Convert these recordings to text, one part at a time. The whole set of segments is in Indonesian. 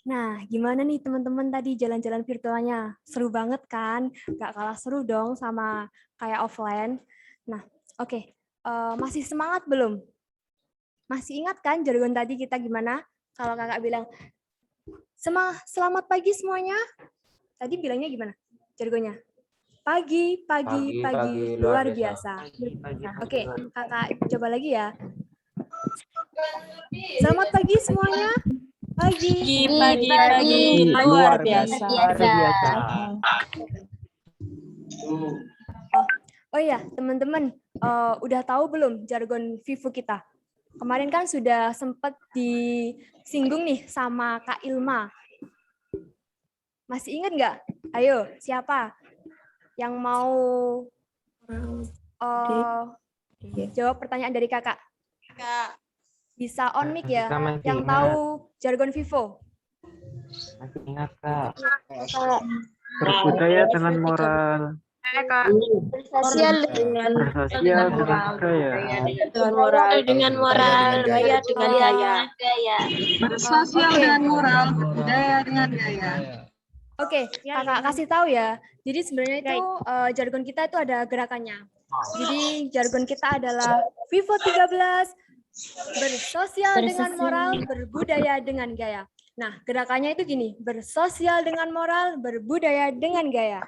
Nah, gimana nih teman-teman tadi jalan-jalan virtualnya? Seru banget kan? Gak kalah seru dong sama kayak offline. Nah, oke. Masih semangat belum? Masih ingat kan jargon tadi kita gimana? Kalau kakak bilang, selamat pagi semuanya. Tadi bilangnya gimana jargonnya? Pagi, pagi, Pagi pagi, luar luar biasa. biasa. Nah, oke, kakak coba lagi ya. Selamat pagi semuanya. Pagi, Pagi luar biasa. Oh iya, teman-teman, udah tahu belum jargon Vivo kita? Kemarin kan sudah sempat disinggung nih sama Kak Ilma. Masih ingat nggak? Ayo, siapa yang mau jawab pertanyaan dari kakak? Bisa on mic ya, yang tahu jargon Vivo. Masih ingat Kak. Berbudaya dengan moral. Bersosial dengan Bersosial dengan moral, gaya dengan gaya. Bersosial dengan moral, berbudaya dengan gaya. Oke, kakak kasih tahu ya. Jadi sebenarnya itu jargon kita itu ada gerakannya. Jadi jargon kita adalah Vivo 13, bersosial dengan moral, berbudaya dengan gaya. Nah, gerakannya itu gini, bersosial dengan moral, berbudaya dengan gaya.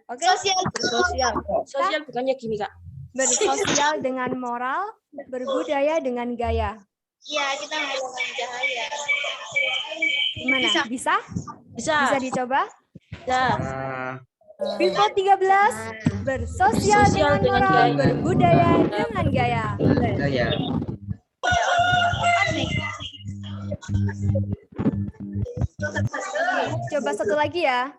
Oke? Sosial bukannya gini, Kak. Bersosial dengan moral, berbudaya dengan gaya. Iya, kita menggunakan cahaya. Gimana? Bisa? Bisa. Bisa dicoba? Ya. Vivo 13, bersosial dengan moral, berbudaya dengan gaya. Coba satu lagi ya.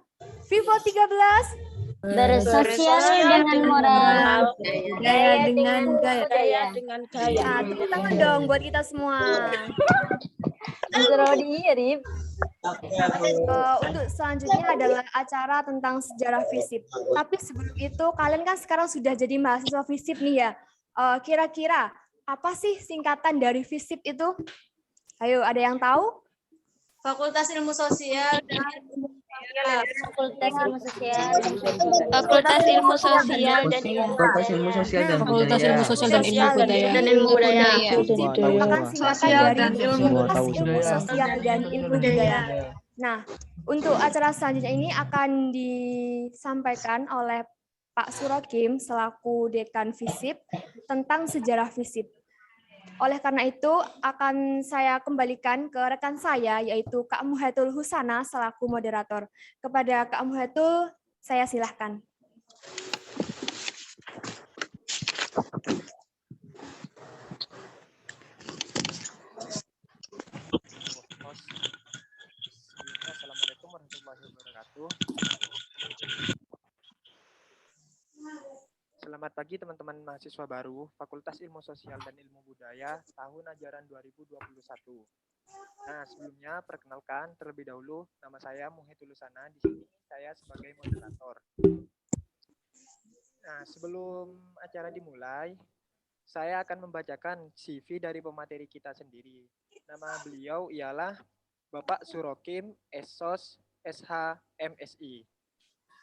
Vivo 13, Bersosial dengan moral, gaya dengan gaya. gaya dengan gaya. Nah, tepuk tangan dong buat kita semua. Untuk selanjutnya adalah acara tentang sejarah FISIP. Tapi sebelum itu, kalian kan sekarang sudah jadi mahasiswa FISIP nih ya. Kira-kira apa sih singkatan dari FISIP itu? Ayo, ada yang tahu? Fakultas Ilmu Sosial dan Fakultas Ilmu Sosial dan Fakultas Ilmu Sosial dan Fakultas Ilmu Sosial dan Fakultas Budaya. Ilmu Sosial dan Ilmu Budaya. Ilmu Budaya. FISIP merupakan singkatan dari Fakultas Ilmu Budaya. Sosial dan Ilmu Budaya. Nah, untuk acara selanjutnya ini akan disampaikan oleh Pak Surokim selaku Dekan FISIP tentang sejarah FISIP. Oleh karena itu, akan saya kembalikan ke rekan saya, yaitu Kak Muhatul Husana selaku moderator. Kepada Kak Muhatul, saya silahkan. Assalamualaikum warahmatullahi wabarakatuh. Selamat pagi teman-teman mahasiswa baru Fakultas Ilmu Sosial dan Ilmu Budaya tahun ajaran 2021. Nah, sebelumnya perkenalkan terlebih dahulu nama saya Muhatul Husana. Di sini saya sebagai moderator. Nah, sebelum acara dimulai, saya akan membacakan CV dari pemateri kita sendiri. Nama beliau ialah Bapak Surokim Esos SH MSI.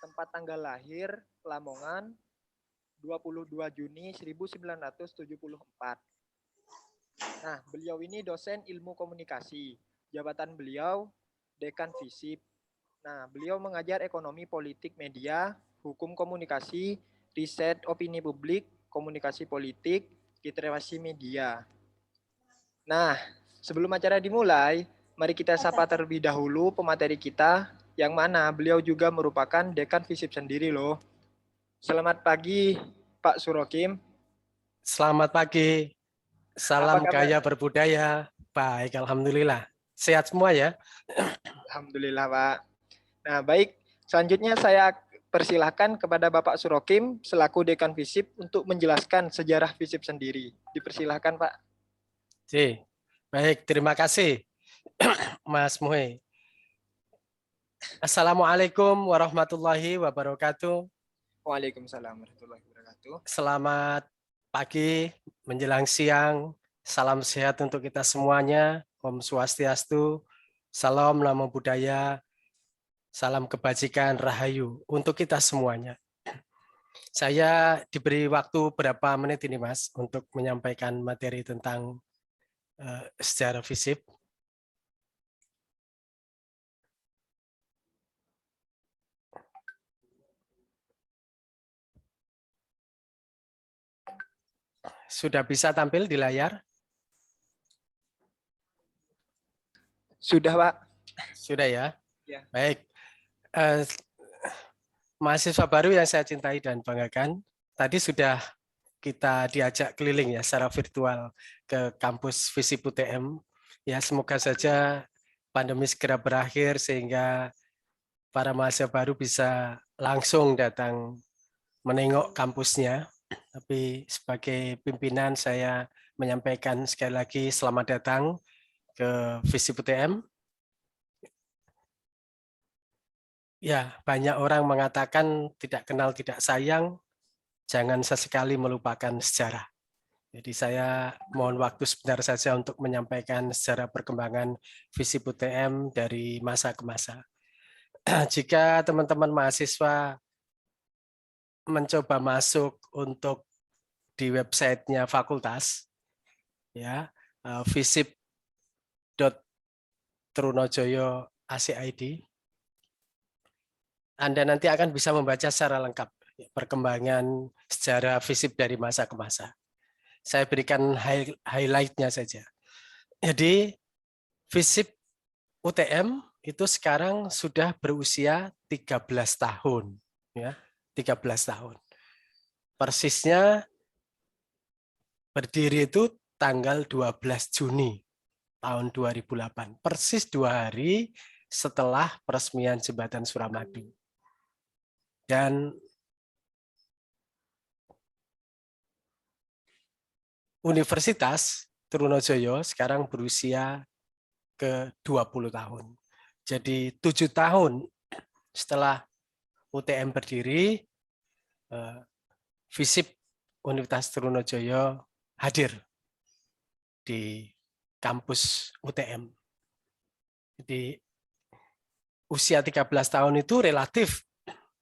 Tempat tanggal lahir Lamongan 22 Juni 1974. Nah, beliau ini dosen ilmu komunikasi. Jabatan beliau Dekan FISIP. Nah, beliau mengajar ekonomi politik media, hukum komunikasi, riset opini publik, komunikasi politik, literasi media. Nah, sebelum acara dimulai, mari kita sapa terlebih dahulu pemateri kita, yang mana beliau juga merupakan Dekan FISIP sendiri loh. Selamat pagi, Pak Surokim. Selamat pagi. Salam gaya berbudaya. Baik, alhamdulillah. Sehat semua ya? Alhamdulillah, Pak. Nah, baik. Selanjutnya saya persilahkan kepada Bapak Surokim selaku Dekan FISIP untuk menjelaskan sejarah FISIP sendiri. Dipersilahkan, Pak. Baik, terima kasih, Mas Muhe. Assalamualaikum warahmatullahi wabarakatuh. Waalaikumsalam warahmatullahi wabarakatuh. Selamat pagi, menjelang siang. Salam sehat untuk kita semuanya. Om Swastiastu, Salam Namo Buddhaya, salam kebajikan, rahayu untuk kita semuanya. Saya diberi waktu berapa menit ini Mas untuk menyampaikan materi tentang sejarah FISIP. Sudah bisa tampil di layar? Sudah, Pak. Sudah ya? Ya. Baik. Mahasiswa baru yang saya cintai dan banggakan, tadi sudah kita diajak keliling ya secara virtual ke kampus FISIP UTM. Ya, semoga saja pandemi segera berakhir sehingga para mahasiswa baru bisa langsung datang menengok kampusnya. Tapi sebagai pimpinan saya menyampaikan sekali lagi selamat datang ke FISIP UTM. Ya, banyak orang mengatakan tidak kenal tidak sayang, jangan sesekali melupakan sejarah. Jadi saya mohon waktu sebentar saja untuk menyampaikan sejarah perkembangan FISIP UTM dari masa ke masa. Jika teman-teman mahasiswa mencoba masuk untuk di websitenya fakultas, ya fisip.trunojoyo.ac.id, Anda nanti akan bisa membaca secara lengkap perkembangan sejarah FISIP dari masa ke masa. Saya berikan highlight-nya saja. Jadi FISIP UTM itu sekarang sudah berusia 13 tahun, ya, 13 tahun. Persisnya berdiri itu tanggal 12 Juni tahun 2008, persis 2 hari setelah peresmian Jembatan Suramadu. Dan Universitas Trunojoyo sekarang berusia ke 20 tahun. Jadi 7 tahun setelah UTM berdiri, FISIP Universitas Trunojoyo hadir di kampus UTM. Jadi usia 13 tahun itu relatif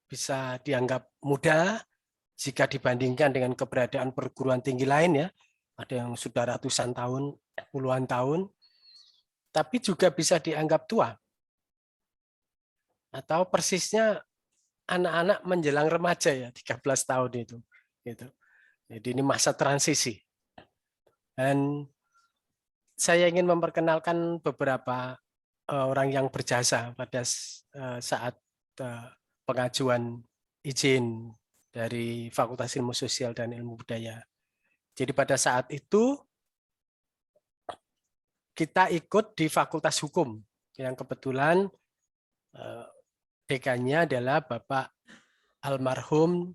bisa dianggap muda jika dibandingkan dengan keberadaan perguruan tinggi lain ya. Ada yang sudah ratusan tahun, puluhan tahun, tapi juga bisa dianggap tua. Atau persisnya anak-anak menjelang remaja ya, 13 tahun itu. Gitu. Jadi ini masa transisi. Dan saya ingin memperkenalkan beberapa orang yang berjasa pada saat pengajuan izin dari Fakultas Ilmu Sosial dan Ilmu Budaya. Jadi pada saat itu kita ikut di Fakultas Hukum yang kebetulan dekannya adalah Bapak almarhum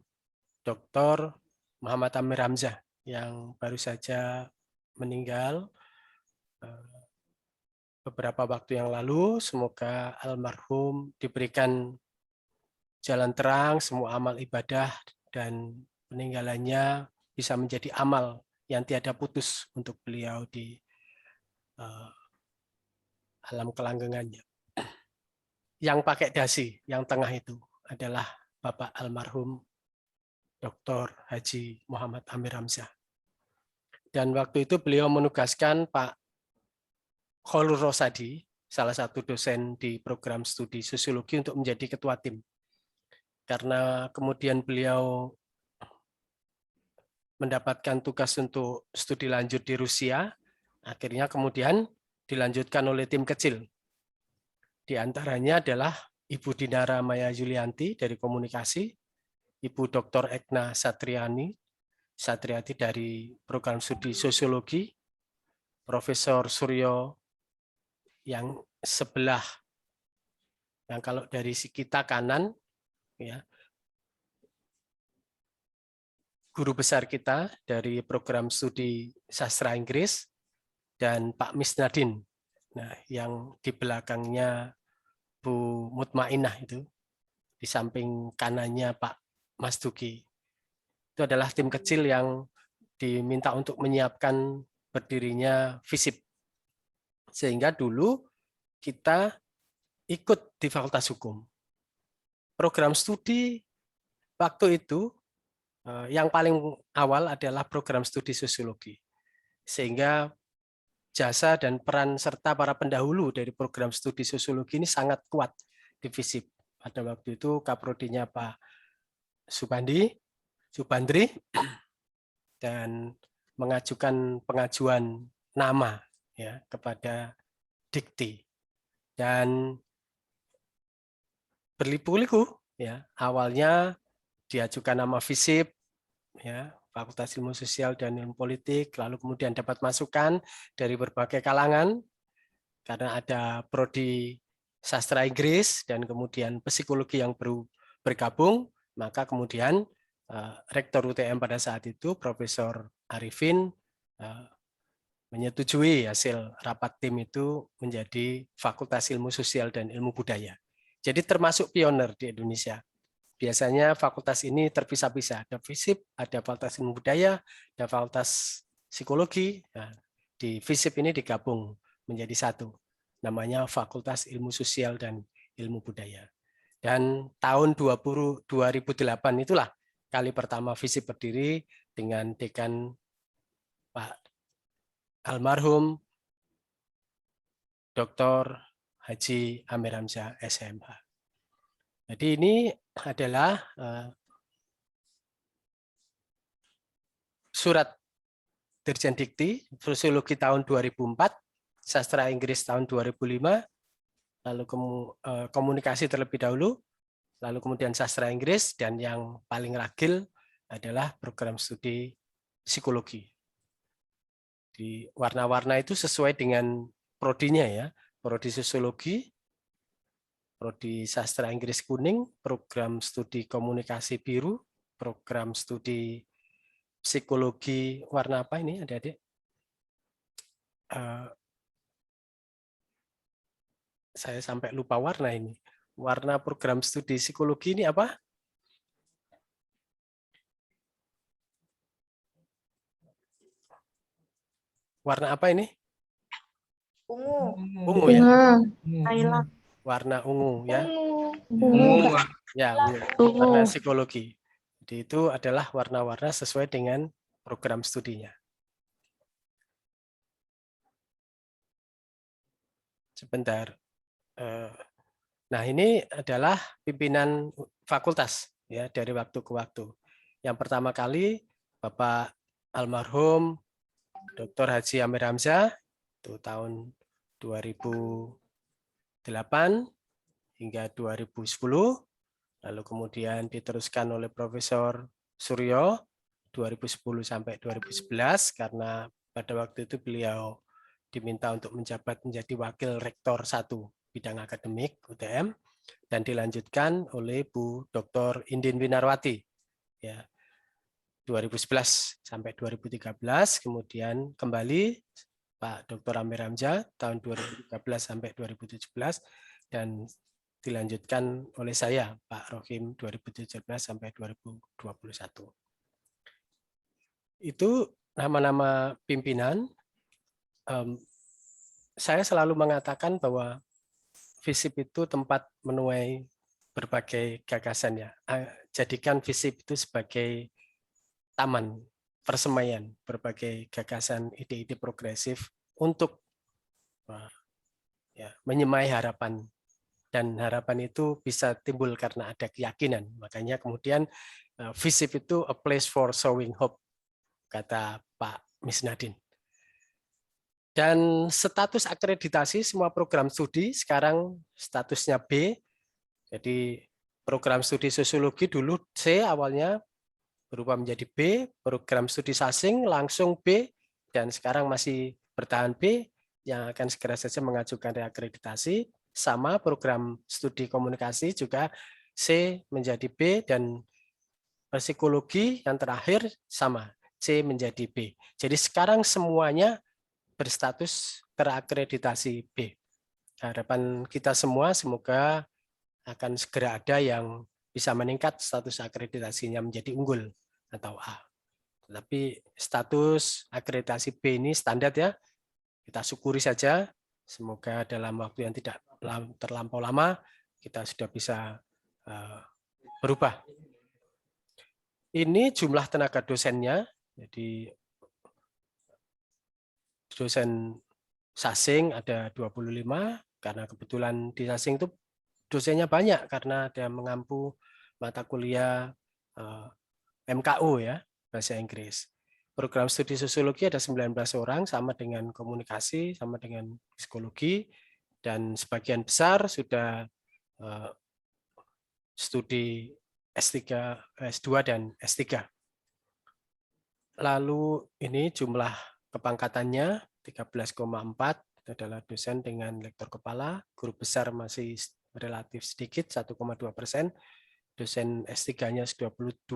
Dr. Muhammad Amir Hamzah yang baru saja meninggal beberapa waktu yang lalu. Semoga almarhum diberikan jalan terang, semua amal ibadah dan peninggalannya bisa menjadi amal yang tiada putus untuk beliau di alam kelanggengannya. Yang pakai dasi, yang tengah itu adalah Bapak almarhum Dr. Haji Muhammad Amir Hamzah. Dan waktu itu beliau menugaskan Pak Kholur Rosadi, salah satu dosen di program studi sosiologi, untuk menjadi ketua tim. Karena kemudian beliau mendapatkan tugas untuk studi lanjut di Rusia, akhirnya kemudian dilanjutkan oleh tim kecil. Di antaranya adalah Ibu Dinara Maya Yulianti dari komunikasi, Ibu Dr. Ekna Satriati dari program studi sosiologi, Profesor Suryo yang sebelah, yang kalau dari kita kanan, ya, guru besar kita dari program studi sastra Inggris, dan Pak Misnadin, nah, yang di belakangnya Bu Mutmainah itu, di samping kanannya Pak Mas Duki. Itu adalah tim kecil yang diminta untuk menyiapkan berdirinya FISIP. Sehingga dulu kita ikut di Fakultas Hukum. Program studi waktu itu yang paling awal adalah program studi sosiologi. Sehingga jasa dan peran serta para pendahulu dari program studi sosiologi ini sangat kuat di FISIP. Pada waktu itu kaprodinya Pak Subandri dan mengajukan pengajuan nama ya kepada Dikti, dan berliku-liku ya, awalnya diajukan nama FISIP ya, Fakultas Ilmu Sosial dan Ilmu Politik, lalu kemudian dapat masukan dari berbagai kalangan karena ada prodi sastra Inggris dan kemudian psikologi yang baru bergabung, maka kemudian Rektor UTM pada saat itu Profesor Arifin menyetujui hasil rapat tim itu menjadi Fakultas Ilmu Sosial dan Ilmu Budaya. Jadi termasuk pionir di Indonesia. Biasanya fakultas ini terpisah-pisah. Ada FISIP, ada Fakultas Ilmu Budaya, ada Fakultas Psikologi. Nah, di FISIP ini digabung menjadi satu. Namanya Fakultas Ilmu Sosial dan Ilmu Budaya. Dan tahun 2008 itulah kali pertama FISIP berdiri dengan dekan Pak almarhum Dr. Haji Amir Hamzah SMH. Jadi ini adalah surat Dirjen Dikti, Sosiologi tahun 2004, Sastra Inggris tahun 2005, lalu komunikasi terlebih dahulu, lalu kemudian Sastra Inggris, dan yang paling ragil adalah program studi psikologi. Di warna-warna itu sesuai dengan prodinya ya, prodi sosiologi, prodi sastra Inggris kuning, program studi komunikasi biru, program studi psikologi warna apa ini adik-adik? Saya sampai lupa warna ini. Warna program studi psikologi ini apa? Warna apa ini? Ungu. Ungu ya. Warna ungu ya. Ungu. Ya, ungu. Warna psikologi. Jadi itu adalah warna-warna sesuai dengan program studinya. Sebentar. Nah, ini adalah pimpinan fakultas ya dari waktu ke waktu. Yang pertama kali Bapak almarhum Dr. Haji Amir Hamzah itu tahun 2008 hingga 2010, lalu kemudian diteruskan oleh Profesor Suryo 2010 sampai 2011 karena pada waktu itu beliau diminta untuk menjabat menjadi Wakil Rektor 1 bidang akademik UTM, dan dilanjutkan oleh Bu Dr. Indin Winarwati ya 2011 sampai 2013, kemudian kembali Pak Dr. Amir Hamzah tahun 2013 sampai 2017, dan dilanjutkan oleh saya Pak Rohim 2017 sampai 2021. Itu nama-nama pimpinan. Saya selalu mengatakan bahwa FISIP itu tempat menuai berbagai gagasan ya. Jadikan FISIP itu sebagai taman persemaian berbagai gagasan ide-ide progresif untuk menyemai harapan, dan harapan itu bisa timbul karena ada keyakinan. Makanya kemudian FISIP itu a place for sowing hope, kata Pak Misnadin. Dan status akreditasi semua program studi sekarang statusnya B. Jadi program studi sosiologi dulu C awalnya, berubah menjadi B, program studi sasing langsung B, dan sekarang masih bertahan B, yang akan segera saja mengajukan reakreditasi. Sama program studi komunikasi juga C menjadi B, dan psikologi yang terakhir sama, C menjadi B. Jadi sekarang semuanya berstatus terakreditasi B. Harapan kita semua semoga akan segera ada yang bisa meningkat status akreditasinya menjadi unggul atau A. Tapi status akreditasi B ini standar ya, kita syukuri saja Semoga dalam waktu yang tidak terlampau lama kita sudah bisa berubah. Ini jumlah tenaga dosennya, jadi dosen Sasing ada 25, karena kebetulan di Sasing itu dosennya banyak karena ada mengampu mata kuliah MKU ya, bahasa Inggris. Program studi sosiologi ada 19 orang, sama dengan komunikasi, sama dengan psikologi, dan sebagian besar sudah studi S3, S2 dan S3. Lalu ini jumlah kepangkatannya 13,4, itu adalah dosen dengan lektor kepala, guru besar masih relatif sedikit 1,2%, dosen S3-nya 28%,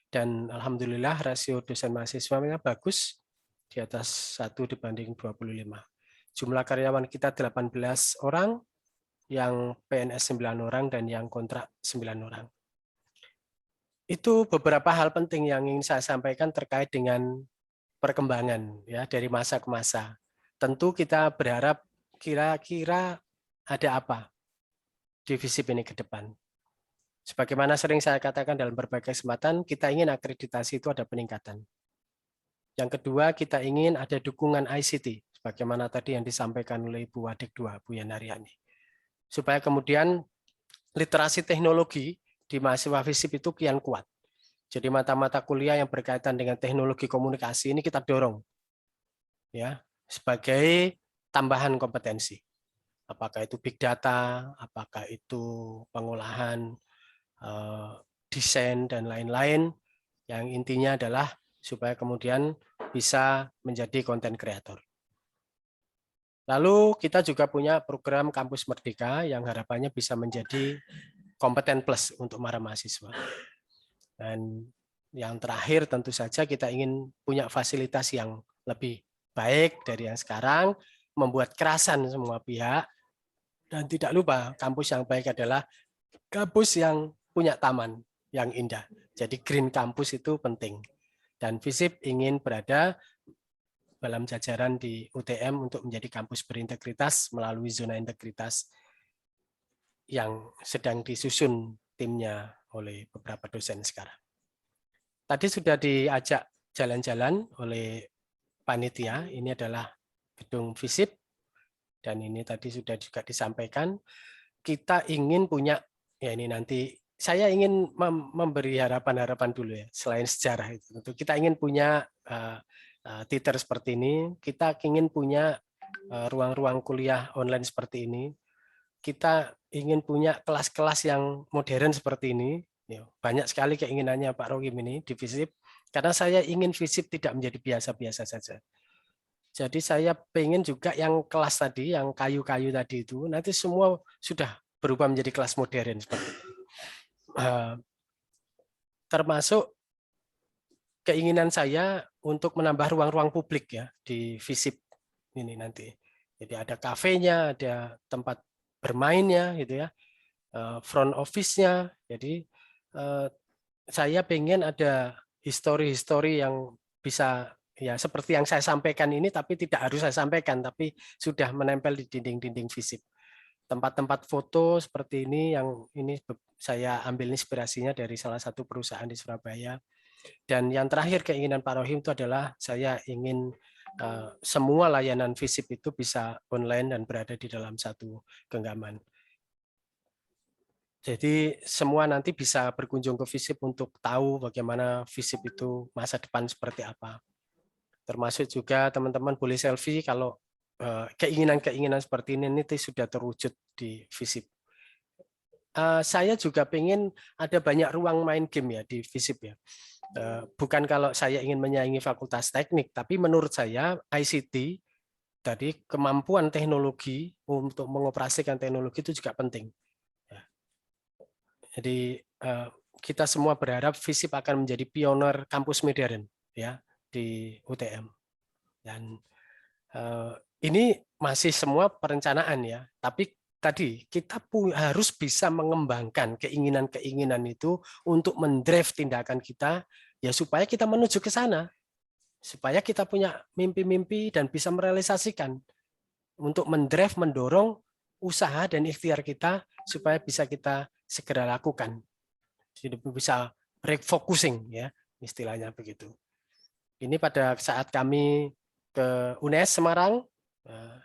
dan alhamdulillah rasio dosen mahasiswanya bagus, di atas 1 dibanding 25. Jumlah karyawan kita 18 orang, yang PNS 9 orang, dan yang kontrak 9 orang. Itu beberapa hal penting yang ingin saya sampaikan terkait dengan perkembangan ya dari masa ke masa. Tentu kita berharap kira-kira ada apa di FISIP ini ke depan. Sebagaimana sering saya katakan dalam berbagai kesempatan, kita ingin akreditasi itu ada peningkatan. Yang kedua, kita ingin ada dukungan ICT, sebagaimana tadi yang disampaikan oleh Ibu Wadik 2, Bu Yanariani. Supaya kemudian literasi teknologi di mahasiswa FISIP itu kian kuat. Jadi mata-mata kuliah yang berkaitan dengan teknologi komunikasi ini kita dorong ya sebagai tambahan kompetensi. Apakah itu big data, apakah itu pengolahan, desain dan lain-lain, yang intinya adalah supaya kemudian bisa menjadi konten kreator. Lalu kita juga punya program Kampus Merdeka yang harapannya bisa menjadi kompeten plus untuk para mahasiswa. Dan yang terakhir tentu saja kita ingin punya fasilitas yang lebih baik dari yang sekarang, membuat kerasan semua pihak, dan tidak lupa kampus yang baik adalah kampus yang punya taman yang indah. Jadi green campus itu penting. Dan FISIP ingin berada dalam jajaran di UTM untuk menjadi kampus berintegritas melalui zona integritas yang sedang disusun timnya oleh beberapa dosen sekarang. Tadi sudah diajak jalan-jalan oleh panitia, ini adalah gedung FISIP, dan ini tadi sudah juga disampaikan, kita ingin punya, ya ini nanti, saya ingin memberi harapan-harapan dulu ya, selain sejarah itu. Tentu kita ingin punya teater seperti ini, kita ingin punya ruang-ruang kuliah online seperti ini, kita ingin punya kelas-kelas yang modern seperti ini. Banyak sekali keinginannya Pak Rohim ini di FISIP, karena saya ingin FISIP tidak menjadi biasa-biasa saja. Jadi saya pengen juga yang kelas tadi, yang kayu-kayu tadi itu, nanti semua sudah berubah menjadi kelas modern seperti itu. Termasuk keinginan saya untuk menambah ruang-ruang publik ya di FISIP ini nanti. Jadi ada kafenya, ada tempat bermainnya gitu ya, front office-nya. Jadi saya pengen ada histori-histori yang bisa ya seperti yang saya sampaikan ini, tapi tidak harus saya sampaikan, tapi sudah menempel di dinding-dinding FISIP. Tempat-tempat foto seperti ini yang ini saya ambil inspirasinya dari salah satu perusahaan di Surabaya. Dan yang terakhir keinginan Pak Rohim itu adalah saya ingin semua layanan FISIP itu bisa online dan berada di dalam satu genggaman. Jadi semua nanti bisa berkunjung ke FISIP untuk tahu bagaimana FISIP itu masa depan seperti apa. Termasuk juga teman-teman boleh selfie kalau keinginan-keinginan seperti ini sudah terwujud di FISIP. Saya juga pengen ada banyak ruang main game ya di FISIP ya. Bukan kalau saya ingin menyaingi fakultas teknik, tapi menurut saya ICT, tadi kemampuan teknologi untuk mengoperasikan teknologi itu juga penting. Jadi kita semua berharap FISIP akan menjadi pionir kampus modern ya di UTM. Dan ini masih semua perencanaan ya, tapi tadi kita harus bisa mengembangkan keinginan-keinginan itu untuk mendrive tindakan kita ya supaya kita menuju ke sana, supaya kita punya mimpi-mimpi dan bisa merealisasikan. untuk mendrive, mendorong usaha dan ikhtiar kita supaya bisa kita segera lakukan. Jadi bisa refocusing ya, istilahnya begitu. Ini pada saat kami ke UNES Semarang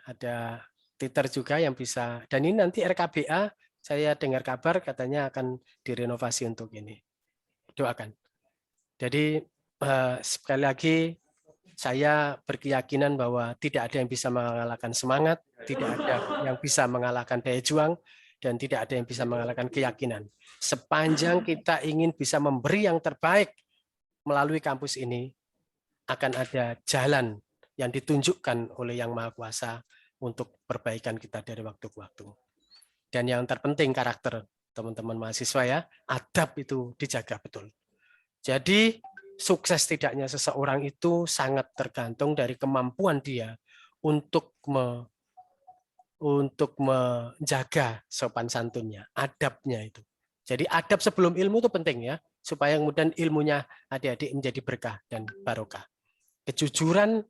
ada titer juga yang bisa, dan ini nanti RKBA saya dengar kabar katanya akan direnovasi untuk ini. Doakan. Jadi sekali lagi saya berkeyakinan bahwa tidak ada yang bisa mengalahkan semangat, tidak ada yang bisa mengalahkan daya juang, dan tidak ada yang bisa mengalahkan keyakinan. Sepanjang kita ingin bisa memberi yang terbaik melalui kampus ini, akan ada jalan yang ditunjukkan oleh Yang Maha Kuasa untuk perbaikan kita dari waktu ke waktu. Dan yang terpenting karakter teman-teman mahasiswa ya, adab itu dijaga betul. Jadi sukses tidaknya seseorang itu sangat tergantung dari kemampuan dia untuk menjaga sopan santunnya, adabnya itu. Jadi adab sebelum ilmu itu penting ya, supaya kemudian ilmunya adik-adik menjadi berkah dan barokah. Kejujuran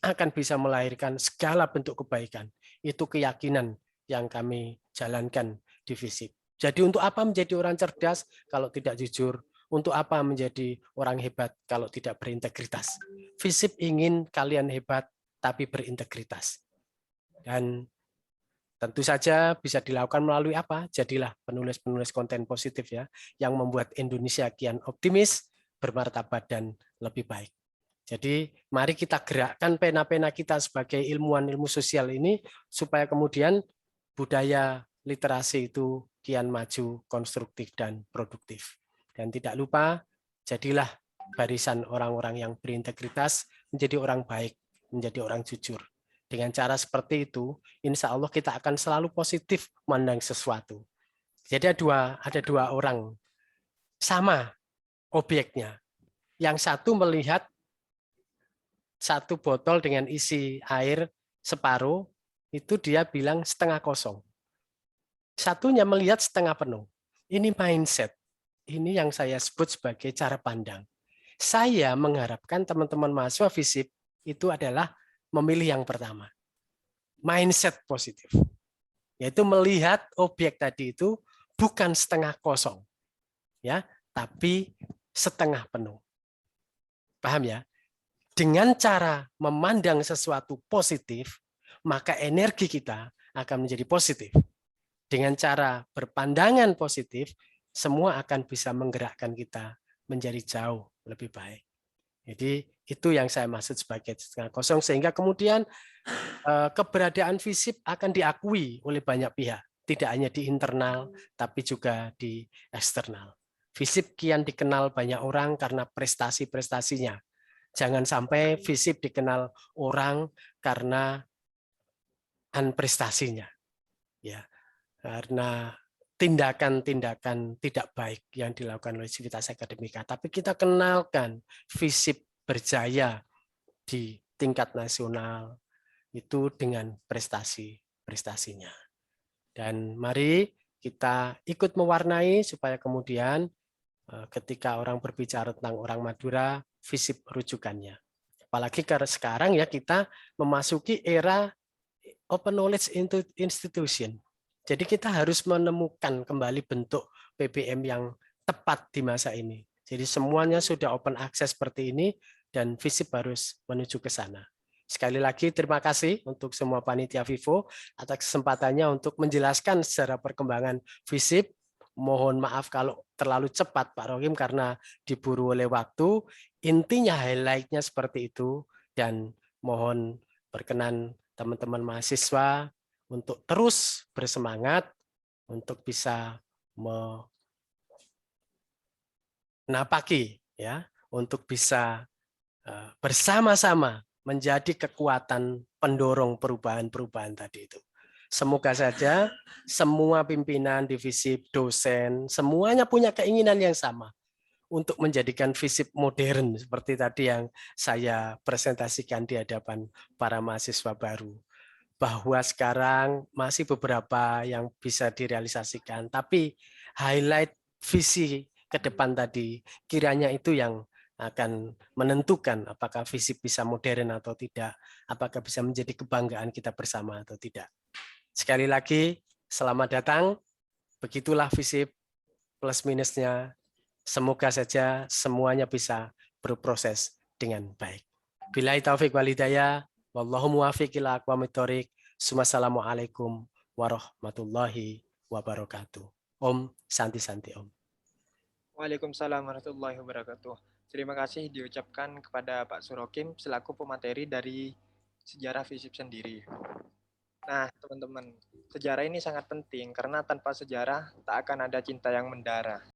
akan bisa melahirkan segala bentuk kebaikan. Itu keyakinan yang kami jalankan di FISIP. Jadi untuk apa menjadi orang cerdas kalau tidak jujur? Untuk apa menjadi orang hebat kalau tidak berintegritas? FISIP ingin kalian hebat tapi berintegritas. Dan tentu saja bisa dilakukan melalui apa? Jadilah penulis-penulis konten positif ya, yang membuat Indonesia kian optimis, bermartabat dan lebih baik. Jadi mari kita gerakkan pena-pena kita sebagai ilmuwan ilmu sosial ini supaya kemudian budaya literasi itu kian maju, konstruktif dan produktif. Dan tidak lupa, jadilah barisan orang-orang yang berintegritas, menjadi orang baik, menjadi orang jujur. Dengan cara seperti itu, insya Allah kita akan selalu positif memandang sesuatu. Jadi ada dua orang, sama objeknya. Yang satu melihat satu botol dengan isi air separuh, itu dia bilang setengah kosong. Satunya melihat setengah penuh. Ini mindset. Ini yang saya sebut sebagai cara pandang. Saya mengharapkan teman-teman mahasiswa FISIP itu adalah memilih yang pertama. Mindset positif. Yaitu melihat objek tadi itu bukan setengah kosong. Ya, tapi setengah penuh. Paham ya? Dengan cara memandang sesuatu positif, maka energi kita akan menjadi positif. Dengan cara berpandangan positif, semua akan bisa menggerakkan kita menjadi jauh lebih baik. Jadi itu yang saya maksud sebagai setengah kosong, sehingga kemudian keberadaan FISIP akan diakui oleh banyak pihak, tidak hanya di internal, tapi juga di eksternal. FISIP kian dikenal banyak orang karena prestasi-prestasinya. Jangan sampai FISIP dikenal orang karena prestasinya, ya, karena tindakan-tindakan tidak baik yang dilakukan oleh Civitas Akademika. Tapi kita kenalkan FISIP berjaya di tingkat nasional itu dengan prestasi-prestasinya. Dan mari kita ikut mewarnai supaya kemudian ketika orang berbicara tentang orang Madura, FISIP rujukannya. Apalagi karena sekarang ya kita memasuki era open knowledge institution. Jadi kita harus menemukan kembali bentuk PBM yang tepat di masa ini. Jadi semuanya sudah open access seperti ini dan FISIP harus menuju ke sana. Sekali lagi terima kasih untuk semua panitia Vivo atas kesempatannya untuk menjelaskan secara perkembangan FISIP. Mohon maaf kalau terlalu cepat Pak Rohim karena diburu oleh waktu. Intinya highlight-nya seperti itu dan mohon berkenan teman-teman mahasiswa untuk terus bersemangat untuk bisa menapaki ya, untuk bisa bersama-sama menjadi kekuatan pendorong perubahan-perubahan tadi itu. Semoga saja semua pimpinan di FISIP, dosen, semuanya punya keinginan yang sama untuk menjadikan FISIP modern seperti tadi yang saya presentasikan di hadapan para mahasiswa baru. Bahwa sekarang masih beberapa yang bisa direalisasikan, tapi highlight visi ke depan tadi kiranya itu yang akan menentukan apakah FISIP bisa modern atau tidak, apakah bisa menjadi kebanggaan kita bersama atau tidak. Sekali lagi, selamat datang. Begitulah FISIP plus minusnya. Semoga saja semuanya bisa berproses dengan baik. Billahi taufik wal hidayah. Wallahu muwaffiq ila aqwamit thoriq. Wassalamualaikum warahmatullahi wabarakatuh. Om Santi Santi Om. Waalaikumsalam warahmatullahi wabarakatuh. Terima kasih diucapkan kepada Pak Surokim selaku pemateri dari sejarah FISIP sendiri. Nah, teman-teman, sejarah ini sangat penting karena tanpa sejarah tak akan ada cinta yang mendarah.